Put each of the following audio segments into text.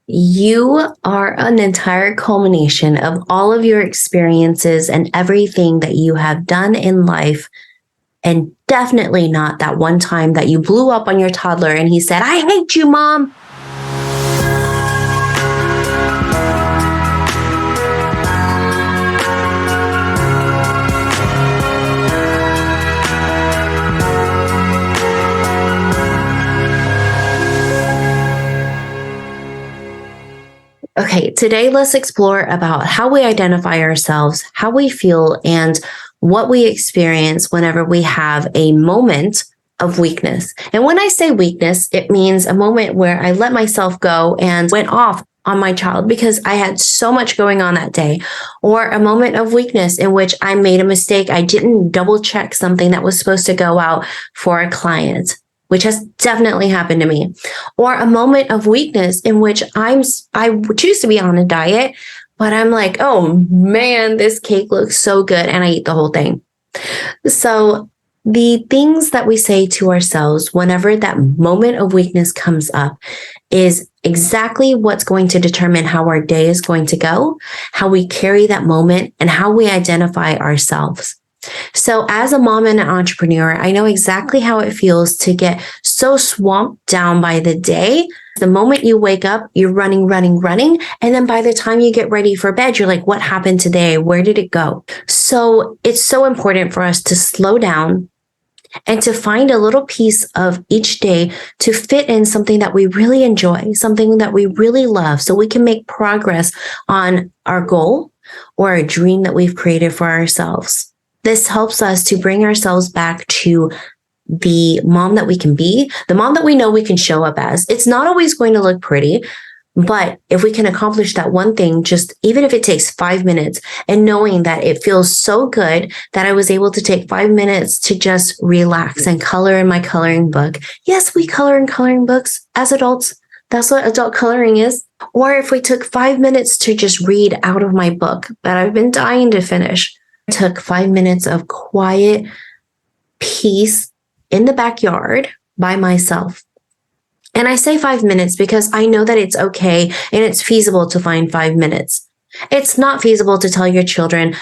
You are an entire culmination of all of your experiences and everything that you have done in life. And definitely not that one time that you blew up on your toddler and he said, "I hate you, Mom." Okay, today let's explore about how we identify ourselves, how we feel, and what we experience whenever we have a moment of weakness. And when I say weakness, it means a moment where I let myself go and went off on my child because I had so much going on that day, or a moment of weakness in which I made a mistake. I didn't double check something that was supposed to go out for a client, which has definitely happened to me, or a moment of weakness in which I choose to be on a diet, but I'm like, oh man, this cake looks so good, and I eat the whole thing. So the things that we say to ourselves whenever that moment of weakness comes up is exactly what's going to determine how our day is going to go, how we carry that moment, and how we identify ourselves. So as a mom and an entrepreneur, I know exactly how it feels to get so swamped down by the day. The moment you wake up, you're running. And then by the time you get ready for bed, you're like, what happened today? Where did it go? So it's so important for us to slow down and to find a little piece of each day to fit in something that we really enjoy, something that we really love, so we can make progress on our goal or a dream that we've created for ourselves. This helps us to bring ourselves back to the mom that we can be, the mom that we know we can show up as. It's not always going to look pretty, but if we can accomplish that one thing, just even if it takes 5 minutes, and knowing that it feels so good that I was able to take 5 minutes to just relax and color in my coloring book. Yes, we color in coloring books as adults. That's what adult coloring is. Or if we took 5 minutes to just read out of my book that I've been dying to finish. I took 5 minutes of quiet peace in the backyard by myself. And I say 5 minutes because I know that it's okay and it's feasible to find 5 minutes. It's not feasible to tell your children,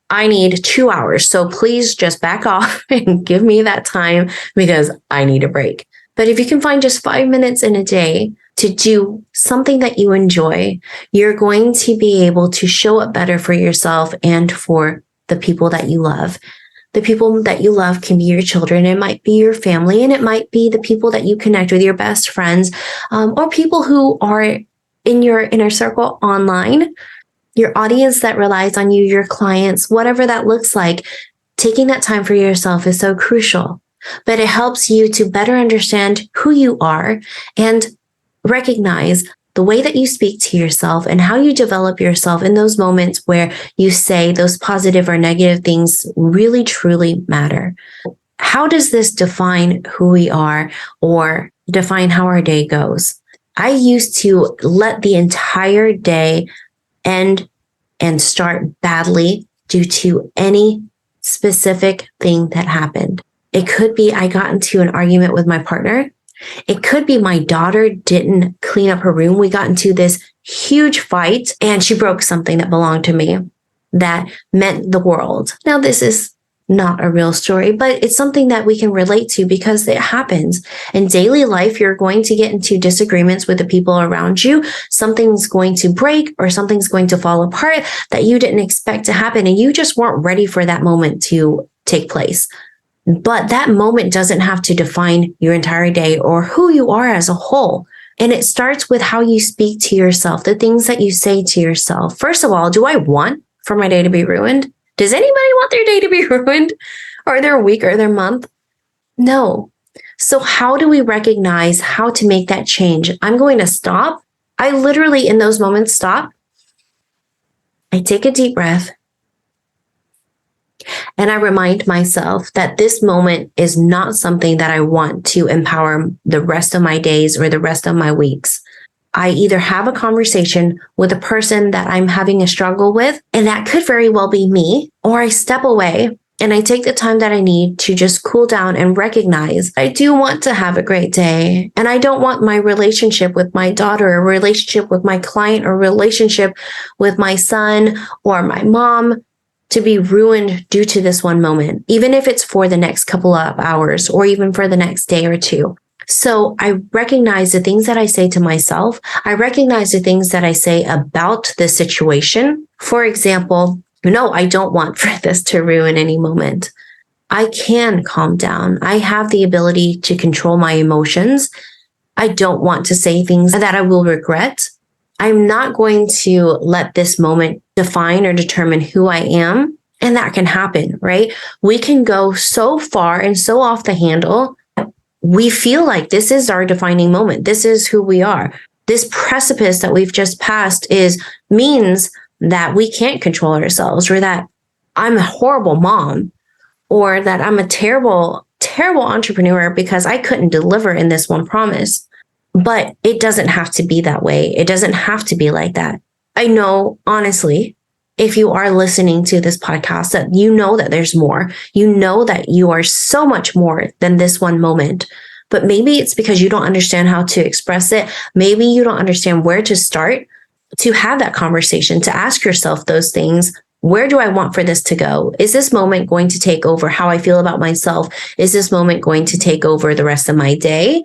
I need 2 hours, so please just back off and give me that time because I need a break. But if you can find just 5 minutes in a day to do something that you enjoy, you're going to be able to show up better for yourself and for the people that you love. The people that you love can be your children. It might be your family, and it might be the people that you connect with, your best friends, or people who are in your inner circle online, your audience that relies on you, your clients, whatever that looks like. Taking that time for yourself is so crucial, but it helps you to better understand who you are and recognize the way that you speak to yourself and how you develop yourself in those moments where you say those positive or negative things really, truly matter. How does this define who we are or define how our day goes? I used to let the entire day end and start badly due to any specific thing that happened. It could be I got into an argument with my partner. It could be my daughter didn't clean up her room. We got into this huge fight and she broke something that belonged to me that meant the world. Now, this is not a real story, but it's something that we can relate to because it happens. In daily life, you're going to get into disagreements with the people around you. Something's going to break or something's going to fall apart that you didn't expect to happen, and you just weren't ready for that moment to take place. But that moment doesn't have to define your entire day or who you are as a whole. And it starts with how you speak to yourself, the things that you say to yourself. First of all, do I want for my day to be ruined? Does anybody want their day to be ruined or their week or their month? No. So how do we recognize how to make that change? I'm going to stop. I literally, in those moments, stop. I take a deep breath. And I remind myself that this moment is not something that I want to empower the rest of my days or the rest of my weeks. I either have a conversation with a person that I'm having a struggle with, and that could very well be me, or I step away And I take the time that I need to just cool down and recognize I do want to have a great day. And I don't want my relationship with my daughter, a relationship with my client, or relationship with my son or my mom to be ruined due to this one moment, even if it's for the next couple of hours or even for the next day or two. So I recognize the things that I say to myself. I recognize the things that I say about the situation. For example, no, I don't want for this to ruin any moment. I can calm down. I have the ability to control my emotions. I don't want to say things that I will regret. I'm not going to let this moment define or determine who I am. And that can happen, right? We can go so far and so off the handle. We feel like this is our defining moment. This is who we are. This precipice that we've just passed means that we can't control ourselves, or that I'm a horrible mom, or that I'm a terrible, terrible entrepreneur because I couldn't deliver in this one promise. But it doesn't have to be that way. It doesn't have to be like that. I know, honestly, if you are listening to this podcast, that you know that there's more. You know that you are so much more than this one moment. But maybe it's because you don't understand how to express it. Maybe you don't understand where to start to have that conversation, to ask yourself those things. Where do I want for this to go? Is this moment going to take over how I feel about myself? Is this moment going to take over the rest of my day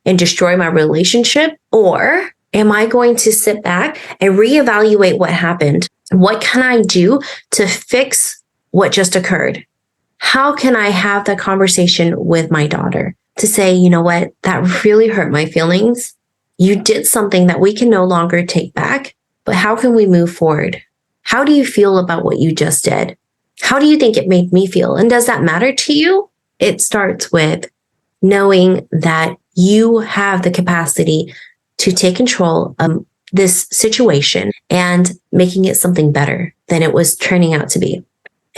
and destroy my relationship? Or am I going to sit back and reevaluate what happened? What can I do to fix what just occurred? How can I have that conversation with my daughter to say, you know what, that really hurt my feelings. You did something that we can no longer take back, but how can we move forward? How do you feel about what you just did? How do you think it made me feel? And does that matter to you? It starts with knowing that you have the capacity to take control of this situation and making it something better than it was turning out to be.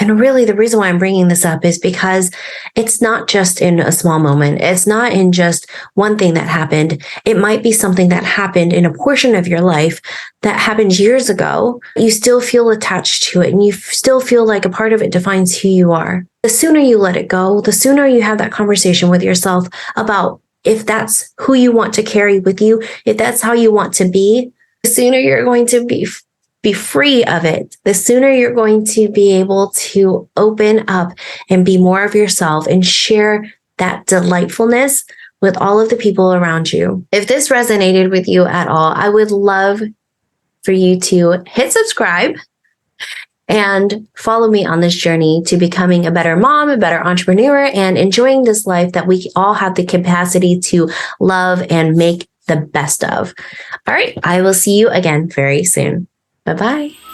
And really, the reason why I'm bringing this up is because it's not just in a small moment. It's not in just one thing that happened. It might be something that happened in a portion of your life that happened years ago. You still feel attached to it and you still feel like a part of it defines who you are. The sooner you let it go, the sooner you have that conversation with yourself about if that's who you want to carry with you, if that's how you want to be, the sooner you're going to be free of it, the sooner you're going to be able to open up and be more of yourself and share that delightfulness with all of the people around you. If this resonated with you at all, I would love for you to hit subscribe and follow me on this journey to becoming a better mom, a better entrepreneur, and enjoying this life that we all have the capacity to love and make the best of. All right, I will see you again very soon. Bye-bye.